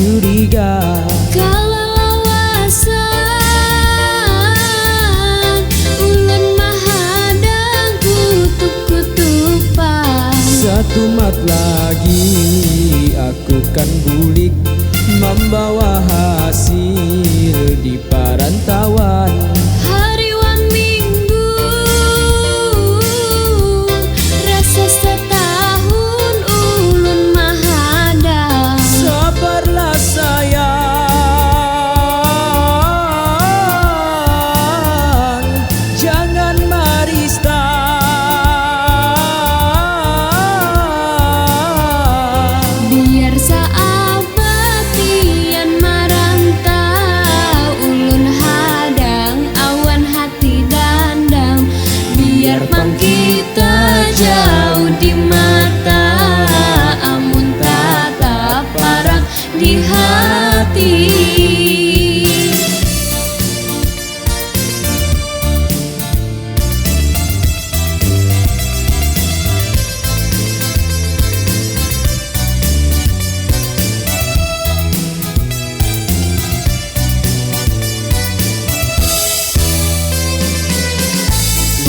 curiga. Kalau lawasan ulun mahadang kutup-kutupan. Satu mat lagi aku kan bulik, membawa hasil di perantauan. Hariwan minggu rasa setahun ulun mahadang. Sabarlah sayang, jangan marista. Biar sahabat pian marantau ulun hadang awan hati dandang. Biar pang kita jauh di mata, amun tatap parak di hati.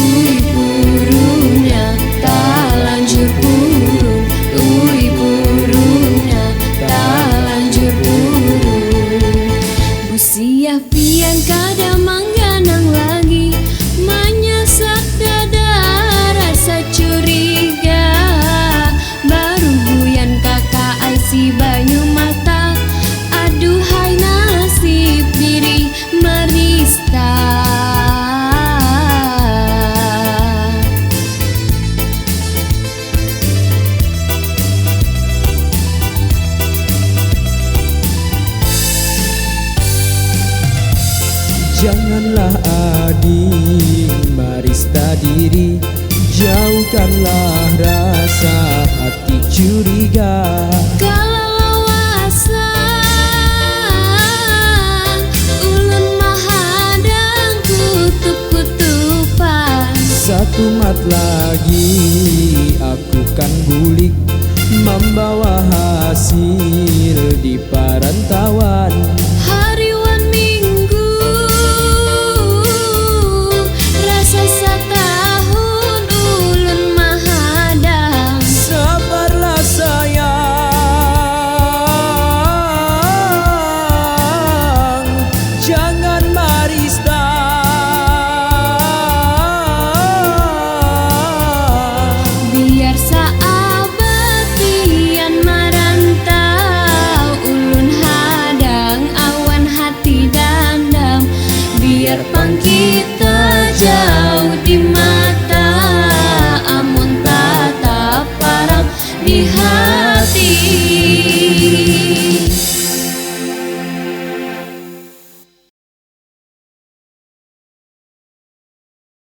Ui burungnya tak lanjur burung, ui burungnya tak lanjur burung. Busia pian kada mangganang lagi, manyasak dada rasa curiga. Baru buyan kakak ai si banyu mata, aduhai nasib diri marista. Janganlah ading marista diri, jauhkanlah rasa hati curiga. Kalau lawasan ulun mahadang kutup-kutupan. Satu mat lagi aku kan bulik, membawa hasil di perantauan.